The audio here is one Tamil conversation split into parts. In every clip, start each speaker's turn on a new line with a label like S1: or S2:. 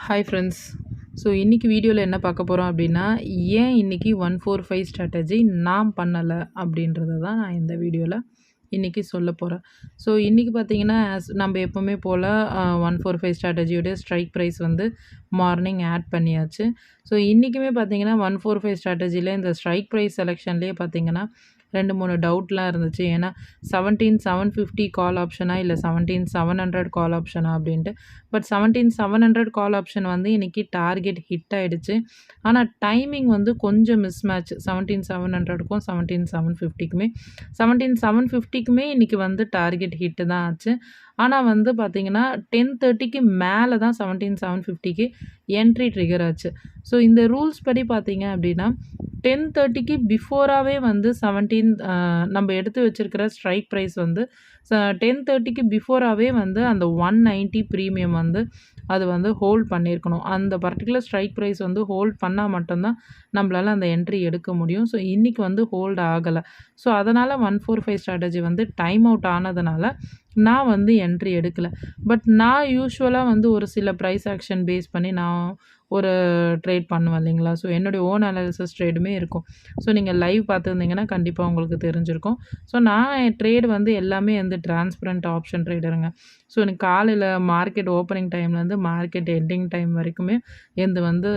S1: Hi friends. ஸோ இன்றைக்கி வீடியோவில் என்ன பார்க்க போகிறோம் அப்படின்னா, ஏன் இன்றைக்கி 145 ஸ்ட்ராட்டஜி நான் பண்ணலை அப்படின்றத தான் நான் இந்த வீடியோவில் இன்றைக்கி சொல்ல போகிறேன். ஸோ இன்றைக்கி பார்த்தீங்கன்னா நம்ம எப்போவுமே போல் 145 ஸ்ட்ராட்டஜியோடைய ஸ்ட்ரைக் ப்ரைஸ் வந்து மார்னிங் ஆட் பண்ணியாச்சு. ஸோ இன்றைக்குமே பார்த்தீங்கன்னா 145 ஸ்ட்ராட்டஜியில் இந்த ஸ்ட்ரைக் ப்ரைஸ் செலெக்ஷன்லேயே பார்த்தீங்கன்னா 2-3 டவுட்லாம் இருந்துச்சு. ஏன்னா 17,750 கால் ஆப்ஷனா இல்லை 17,700 கால் ஆப்ஷனா அப்படின்ட்டு. பட் 17,700 கால் ஆப்ஷன் வந்து இன்றைக்கி டார்கெட் ஹிட் ஆகிடுச்சு. ஆனால் டைமிங் வந்து கொஞ்சம் மிஸ்மேட்ச் 17,700க்கும் 17,750க்குமே 17,750க்குமே இன்றைக்கி வந்து டார்கெட் ஹிட்டு தான் ஆச்சு. ஆனால் வந்து பார்த்திங்கன்னா 10:30க்கு மேலே தான் 17,750க்கு என்ட்ரி ட்ரிகர் ஆச்சு. ஸோ இந்த ரூல்ஸ் படி பார்த்திங்க அப்படின்னா 10:30க்கு பிஃபோராகவே வந்து நம்ம எடுத்து வச்சுருக்கிற ஸ்ட்ரைக் ப்ரைஸ் வந்து 10:30க்கு பிஃபோராகவே வந்து அந்த 190 ப்ரீமியம் வந்து அது வந்து ஹோல்ட் பண்ணியிருக்கணும். அந்த பர்டிகுலர் ஸ்ட்ரைக் ப்ரைஸ் வந்து ஹோல்ட் பண்ணால் மட்டும்தான் நம்மளால் அந்த என்ட்ரி எடுக்க முடியும். ஸோ இன்றைக்கி வந்து ஹோல்ட் ஆகலை. ஸோ அதனால் 145 ஸ்ட்ராட்டஜி வந்து டைம் அவுட் ஆனதுனால நான் வந்து என்ட்ரி எடுக்கலை. பட் நான் யூஷுவலாக வந்து ஒரு சில ப்ரைஸ் ஆக்ஷன் பேஸ் பண்ணி நான் ஒரு ட்ரேட் பண்ணுவேன் இல்லைங்களா. ஸோ என்னுடைய ஓன் அனாலிசிஸ் ட்ரேடுமே இருக்கும். ஸோ நீங்கள் லைவ் பார்த்துருந்தீங்கன்னா கண்டிப்பாக உங்களுக்கு தெரிஞ்சிருக்கும். ஸோ நான் என் ட்ரேடு வந்து எல்லாமே வந்து டிரான்ஸ்பரண்ட் ஆப்ஷன் ட்ரேடருங்க. ஸோ எனக்கு காலையில் மார்க்கெட் ஓப்பனிங் டைம்லேருந்து மார்க்கெட் எண்டிங் டைம் வரைக்குமே எந்த வந்து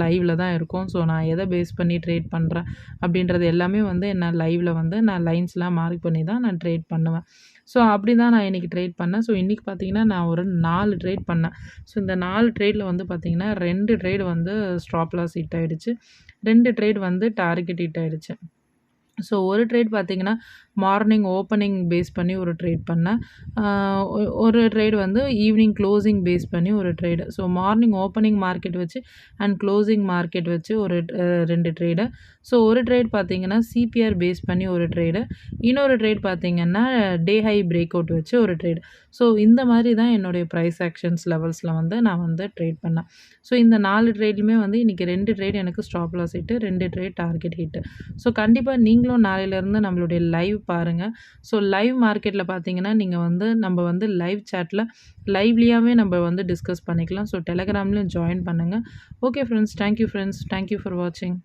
S1: லைவில் தான் இருக்கும். ஸோ நான் எதை பேஸ் பண்ணி ட்ரேட் பண்ணுறேன் அப்படின்றது எல்லாமே வந்து என்ன லைவில் வந்து நான் லைன்ஸ்லாம் மார்க் பண்ணி தான் நான் ட்ரேட் பண்ணுவேன். ஸோ அப்படி தான் நான் இன்றைக்கி ட்ரேட் பண்ணேன். ஸோ இன்றைக்கி பார்த்தீங்கன்னா நான் ஒரு 4 ட்ரேட் பண்ணேன். ஸோ இந்த 4 ட்ரேடில் வந்து பார்த்திங்கன்னா 2 ட்ரேடு வந்து ஸ்டாப் லாஸ் ஹிட் ஆகிடுச்சு. 2 ட்ரேட் வந்து டார்கெட் ஹிட் ஆகிடுச்சு. ஸோ ஒரு ட்ரேட் பார்த்திங்கன்னா மார்னிங் ஓப்பனிங் பேஸ் பண்ணி ஒரு ட்ரேட் பண்ணேன். ஒரு ட்ரேடு வந்து ஈவினிங் க்ளோசிங் பேஸ் பண்ணி ஒரு trade. So morning opening market வச்சு அண்ட் க்ளோசிங் மார்க்கெட் வச்சு ஒரு 2 ட்ரேடு. ஸோ ஒரு ட்ரேட் பார்த்திங்கன்னா சிபிஆர் பேஸ் பண்ணி ஒரு ட்ரேடு. இன்னொரு ட்ரேட் பார்த்திங்கன்னா டே ஹை பிரேக் அவுட் வச்சு ஒரு ட்ரேடு. ஸோ இந்த மாதிரி தான் என்னுடைய ப்ரைஸ் ஆக்ஷன்ஸ் லெவல்ஸில் வந்து நான் வந்து ட்ரேட் பண்ணேன். ஸோ இந்த 4 ட்ரேட்லையுமே வந்து இன்றைக்கி 2 ட்ரேட் எனக்கு stop loss hit, 2 trade target hit. So கண்டிப்பாக நீங்களும் நாளையிலேருந்து நம்மளுடைய லைவ் பாருங்கள். ஸோ லைவ் மார்க்கெட்டில் பார்த்தீங்கன்னா நீங்கள் வந்து நம்ம வந்து லைவ் சேட்டில் லைவ்லியாகவே நம்ம வந்து டிஸ்கஸ் பண்ணிக்கலாம். ஸோ டெலகிராம்லேயும் ஜாயின் பண்ணுங்கள். Okay friends, thank you friends, thank you for வாட்சிங்.